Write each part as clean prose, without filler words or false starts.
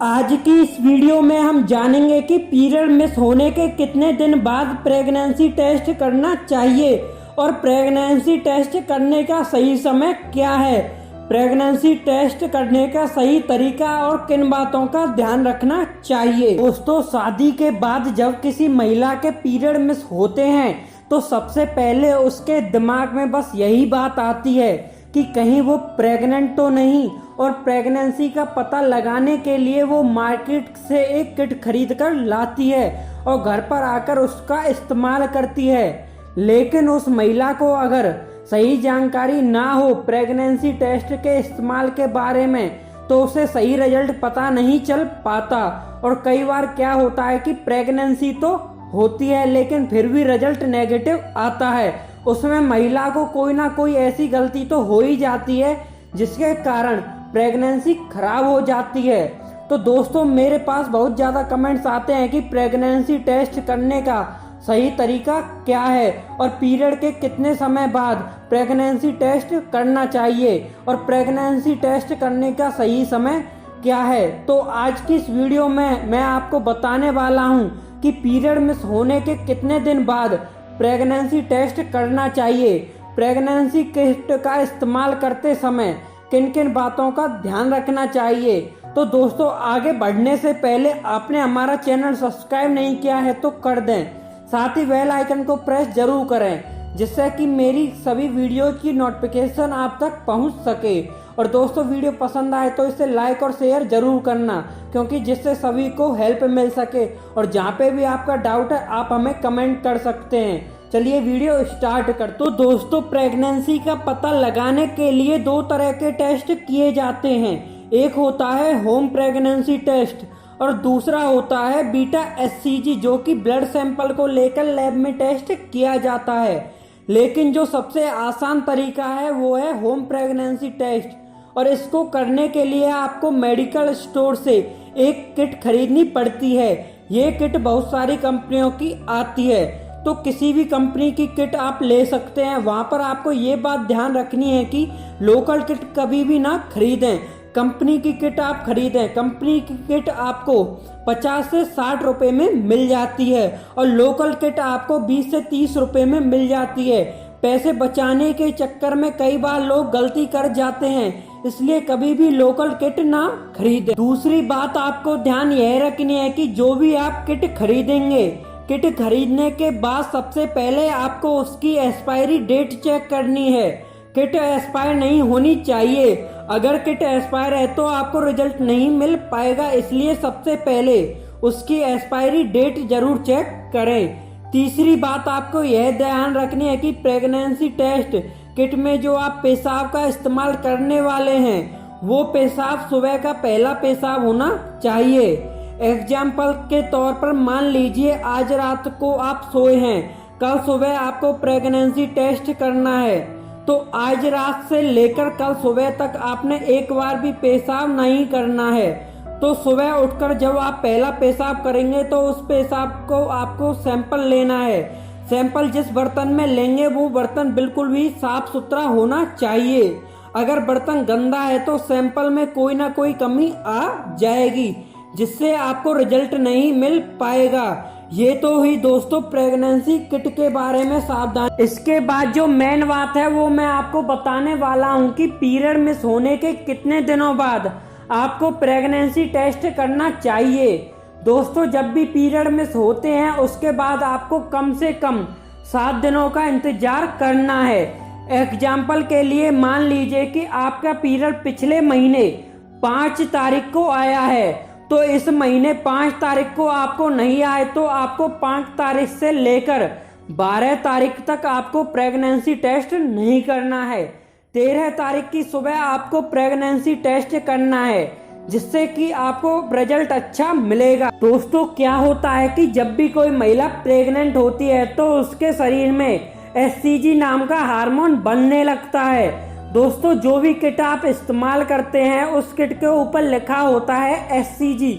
आज की इस वीडियो में हम जानेंगे कि पीरियड मिस होने के कितने दिन बाद प्रेगनेंसी टेस्ट करना चाहिए और प्रेगनेंसी टेस्ट करने का सही समय क्या है, प्रेगनेंसी टेस्ट करने का सही तरीका और किन बातों का ध्यान रखना चाहिए। दोस्तों, शादी के बाद जब किसी महिला के पीरियड मिस होते हैं तो सबसे पहले उसके दिमाग में बस यही बात आती है कि कहीं वो प्रेग्नेंट तो नहीं, और प्रेगनेंसी का पता लगाने के लिए वो मार्केट से एक किट खरीद कर लाती है और घर पर आकर उसका इस्तेमाल करती है। लेकिन उस महिला को अगर सही जानकारी ना हो प्रेगनेंसी टेस्ट के इस्तेमाल के बारे में तो उसे सही रिजल्ट पता नहीं चल पाता। और कई बार क्या होता है कि प्रेगनेंसी तो होती है लेकिन फिर भी रिजल्ट नेगेटिव आता है। उसमें महिला को कोई ना कोई ऐसी गलती तो हो ही जाती है जिसके कारण प्रेगनेंसी खराब हो जाती है। तो दोस्तों, मेरे पास बहुत ज़्यादा कमेंट्स आते हैं कि प्रेगनेंसी टेस्ट करने का सही तरीका क्या है और पीरियड के कितने समय बाद प्रेगनेंसी टेस्ट करना चाहिए और प्रेगनेंसी टेस्ट करने का सही समय क्या है। तो आज की इस वीडियो में मैं आपको बताने वाला हूं कि पीरियड मिस होने के कितने दिन बाद प्रेगनेंसी टेस्ट करना चाहिए, प्रेगनेंसी किट का इस्तेमाल करते समय किन किन बातों का ध्यान रखना चाहिए। तो दोस्तों, आगे बढ़ने से पहले आपने हमारा चैनल सब्सक्राइब नहीं किया है तो कर दें, साथ ही बेल आइकन को प्रेस जरूर करें जिससे कि मेरी सभी वीडियो की नोटिफिकेशन आप तक पहुंच सके। और दोस्तों, वीडियो पसंद आए तो इसे लाइक और शेयर जरूर करना, क्योंकि जिससे सभी को हेल्प मिल सके। और जहाँ पे भी आपका डाउट है आप हमें कमेंट कर सकते हैं। चलिए वीडियो स्टार्ट कर। तो दोस्तों, प्रेगनेंसी का पता लगाने के लिए दो तरह के टेस्ट किए जाते हैं। एक होता है होम प्रेगनेंसी टेस्ट और दूसरा होता है बीटा एचसीजी, जो कि ब्लड सैंपल को लेकर लैब में टेस्ट किया जाता है। लेकिन जो सबसे आसान तरीका है वो है होम प्रेगनेंसी टेस्ट, और इसको करने के लिए आपको मेडिकल स्टोर से एक किट खरीदनी पड़ती है। ये किट बहुत सारी कंपनियों की आती है, तो किसी भी कंपनी की किट आप ले सकते हैं। वहाँ पर आपको ये बात ध्यान रखनी है कि लोकल किट कभी भी ना खरीदें, कंपनी की किट आप खरीदें। कंपनी की किट आपको 50 से 60 रुपए में मिल जाती है और लोकल किट आपको 20 से 30 रुपए में मिल जाती है। पैसे बचाने के चक्कर में कई बार लोग गलती कर जाते हैं, इसलिए कभी भी लोकल किट ना खरीदें। दूसरी बात आपको ध्यान यह रखनी है कि जो भी आप किट खरीदेंगे, किट खरीदने के बाद सबसे पहले आपको उसकी एक्सपायरी डेट चेक करनी है। किट एक्सपायर नहीं होनी चाहिए। अगर किट एक्सपायर है तो आपको रिजल्ट नहीं मिल पाएगा, इसलिए सबसे पहले उसकी एक्सपायरी डेट जरूर चेक करें। तीसरी बात आपको यह ध्यान रखनी है कि प्रेगनेंसी टेस्ट किट में जो आप पेशाब का इस्तेमाल करने वाले हैं वो पेशाब सुबह का पहला पेशाब होना चाहिए। एग्जाम्पल के तौर पर मान लीजिए आज रात को आप सोए हैं, कल सुबह आपको प्रेगनेंसी टेस्ट करना है, तो आज रात से लेकर कल सुबह तक आपने एक बार भी पेशाब नहीं करना है। तो सुबह उठकर जब आप पहला पेशाब करेंगे तो उस पेशाब को आपको सैंपल लेना है। सैंपल जिस बर्तन में लेंगे वो बर्तन बिल्कुल भी साफ सुथरा होना चाहिए। अगर बर्तन गंदा है तो सैंपल में कोई ना कोई कमी आ जाएगी, जिससे आपको रिजल्ट नहीं मिल पाएगा। ये तो हुई दोस्तों प्रेगनेंसी किट के बारे में सावधान। इसके बाद जो मेन बात है वो मैं आपको बताने वाला हूँ कि पीरियड मिस होने के कितने दिनों बाद आपको प्रेगनेंसी टेस्ट करना चाहिए। दोस्तों, जब भी पीरियड मिस होते हैं उसके बाद आपको कम से कम 7 दिनों का इंतजार करना है। एग्जाम्पल के लिए मान लीजिए कि आपका पीरियड पिछले महीने 5 तारीख को आया है, तो इस महीने 5 तारीख को आपको नहीं आए तो आपको 5 तारीख से लेकर 12 तारीख तक आपको प्रेगनेंसी टेस्ट नहीं करना है। 13 तारीख की सुबह आपको प्रेगनेंसी टेस्ट करना है, जिससे कि आपको रिजल्ट अच्छा मिलेगा। दोस्तों, क्या होता है कि जब भी कोई महिला प्रेग्नेंट होती है तो उसके शरीर में एचसीजी नाम का हार्मोन बनने लगता है। दोस्तों, जो भी किट आप इस्तेमाल करते हैं उस किट के ऊपर लिखा होता है एचसीजी।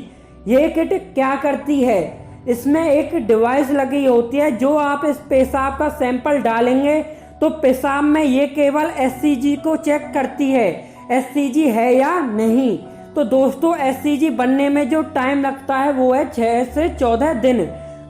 ये किट क्या करती है, इसमें एक डिवाइस लगी होती है, जो आप इस पेशाब का सैंपल डालेंगे तो पेशाब में ये केवल एचसीजी को चेक करती है, एचसीजी है या नहीं। तो दोस्तों एससीजी बनने में जो टाइम लगता है वो है 6 से 14 दिन।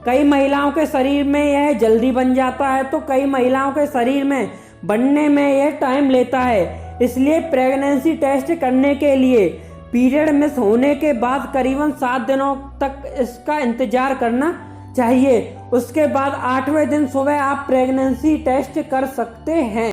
कई महिलाओं के शरीर में यह जल्दी बन जाता है तो कई महिलाओं के शरीर में बनने में यह टाइम लेता है। इसलिए प्रेगनेंसी टेस्ट करने के लिए पीरियड मिस होने के बाद करीबन 7 दिनों तक इसका इंतजार करना चाहिए। उसके बाद 8वें दिन सुबह आप प्रेगनेंसी टेस्ट कर सकते हैं।